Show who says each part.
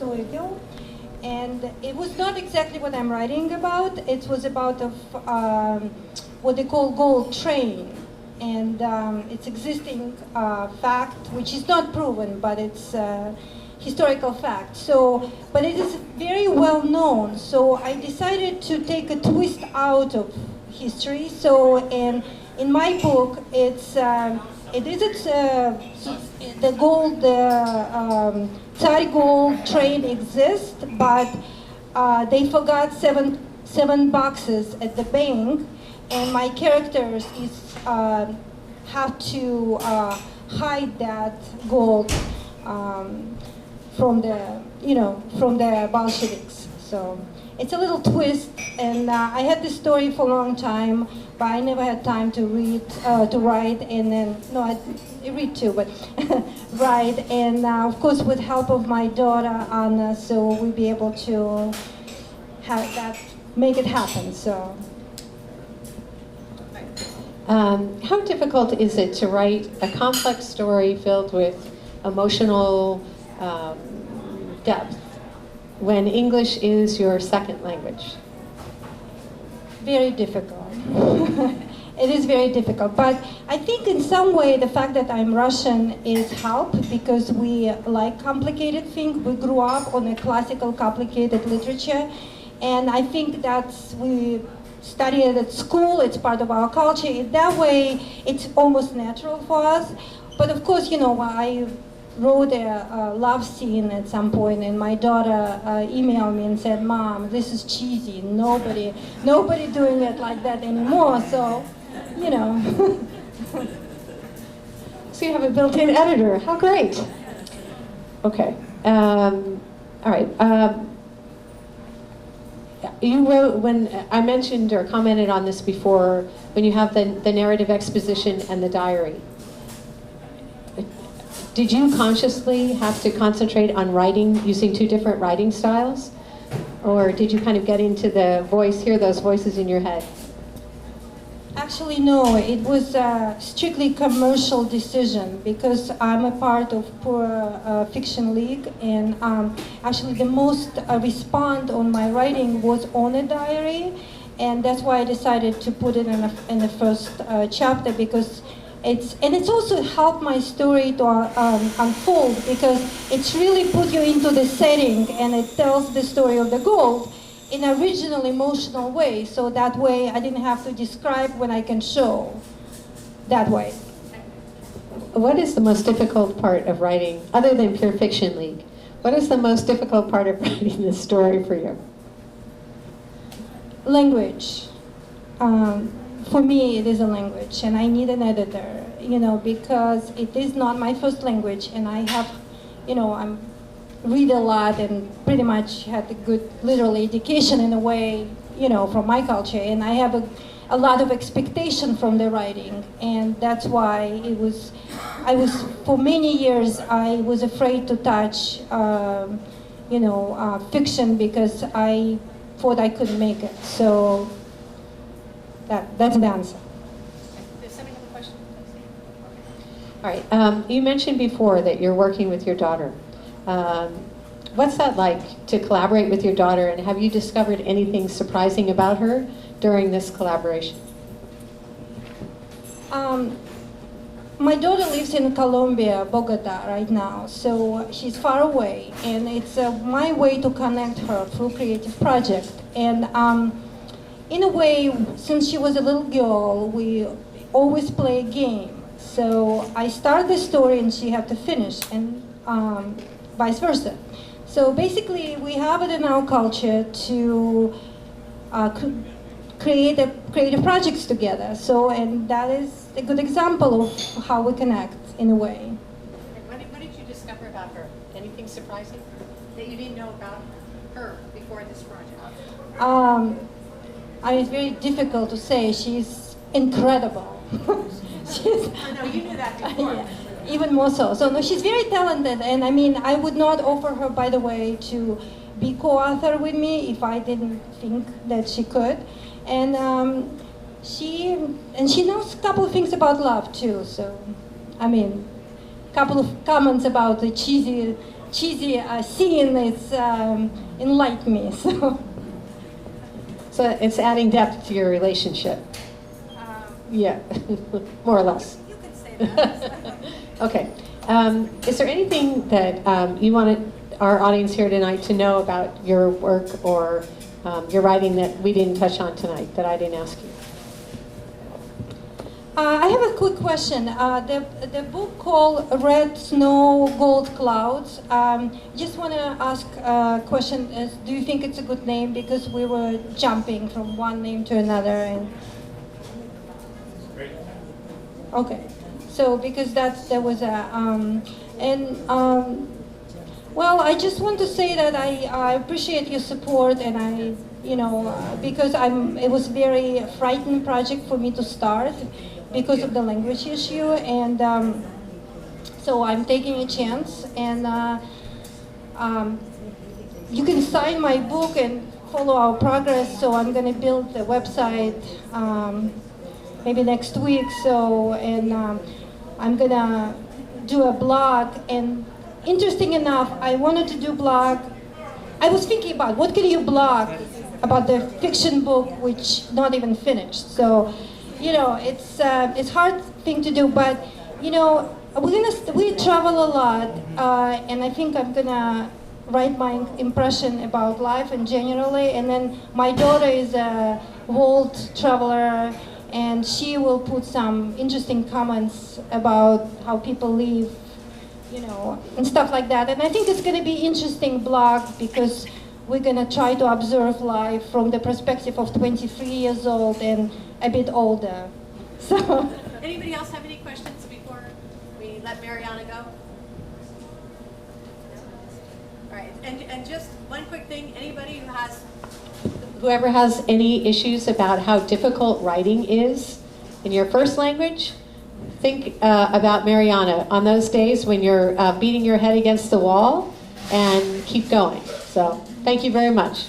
Speaker 1: story film. And it was not exactly what I'm writing about. It was about what they call gold train. And it's existing fact, which is not proven, but it's historical fact. So, but it is very well known. So I decided to take a twist out of history. So in my book, it is the gold, Tsar gold train exists, but they forgot seven boxes at the bank, and my characters have to hide that gold from the Bolsheviks. So it's a little twist, and I had this story for a long time, but I never had time to write, and then I read too, but write, and of course with help of my daughter Anna, so we'll be able to make it happen. So.
Speaker 2: How difficult is it to write a complex story filled with emotional depth when English is your second language?
Speaker 1: Very difficult. It is very difficult, but I think in some way the fact that I'm Russian is help, because we like complicated things. We grew up on a classical complicated literature, and I think we study it at school. It's part of our culture. In that way, it's almost natural for us. But of course, I wrote a love scene at some point, and my daughter emailed me and said, "Mom, this is cheesy. Nobody doing it like that anymore." So,
Speaker 2: So you have a built-in editor. How great. Okay. All right. You wrote, when I mentioned or commented on this before, when you have the narrative exposition and the diary. Did you consciously have to concentrate on writing using two different writing styles? Or did you kind of get into the hear those voices in your head?
Speaker 1: Actually, no. It was a strictly commercial decision, because I'm a part of Poor Fiction League, and actually the most respond on my writing was on a diary, and that's why I decided to put it in the first chapter, because it's also helped my story to unfold, because it's really put you into the setting, and it tells the story of the gold in an original emotional way, so that way I didn't have to describe when I can show that way.
Speaker 2: What is the most difficult part of writing, other than Pure Fiction League? What is the most difficult part of writing this story for you?
Speaker 1: Language. For me, it is a language, and I need an editor, because it is not my first language, and I have, I'm read a lot and pretty much had a good literal education in a way, from my culture, and I have a lot of expectation from the writing, and that's why for many years I was afraid to touch, fiction, because I thought I couldn't make it. So that's the answer.
Speaker 2: Does somebody have a question? All right. You mentioned before that you're working with your daughter. What's that like to collaborate with your daughter, and have you discovered anything surprising about her during this collaboration?
Speaker 1: My daughter lives in Colombia, Bogota, right now, so she's far away, and it's my way to connect her through creative project. And in a way, since she was a little girl, we always play a game. So I start the story and she had to finish, and vice versa. So basically, we have it in our culture to create creative projects together. So, and that is a good example of how we connect in a way.
Speaker 2: What did you discover about her? Anything surprising that you didn't know about her before this project?
Speaker 1: It's very difficult to say. She's incredible.
Speaker 2: I know, you knew that before.
Speaker 1: Yeah, even more so. So no, she's very talented, and I mean, I would not offer her, by the way, to be co-author with me if I didn't think that she could. And she knows a couple of things about love too. So, I mean, a couple of comments about the cheesy cheesy scene, it's enlightened me.
Speaker 2: So it's adding depth to your relationship. Yeah, more or less.
Speaker 1: You could say that.
Speaker 2: Okay. Is there anything that you wanted our audience here tonight to know about your work or your writing that we didn't touch on tonight, that I didn't ask you?
Speaker 1: I have a quick question. The book called Red Snow, Gold Clouds. Just want to ask a question. Do you think it's a good name? Because we were jumping from one name to another. And okay. So because there was a well, I just want to say that I appreciate your support, and because it was a very frightening project for me to start because of the language issue, and so I'm taking a chance, and you can sign my book and follow our progress. So I'm going to build the website maybe next week. So I'm going to do a blog, and interesting enough, I wanted to do blog. I was thinking about what can you blog about the fiction book which not even finished. So, it's hard thing to do, but we travel a lot, and I think I'm gonna write my impression about life and generally. And then my daughter is a world traveler, and she will put some interesting comments about how people live, and stuff like that. And I think it's going to be interesting blog because we're going to try to observe life from the perspective of 23 years old and a bit older. So.
Speaker 3: Anybody else have any questions before we let Marianna go? All right, and just one quick thing, anybody
Speaker 2: Whoever has any issues about how difficult writing is in your first language, think about Marianna on those days when you're beating your head against the wall, and keep going. So thank you very much.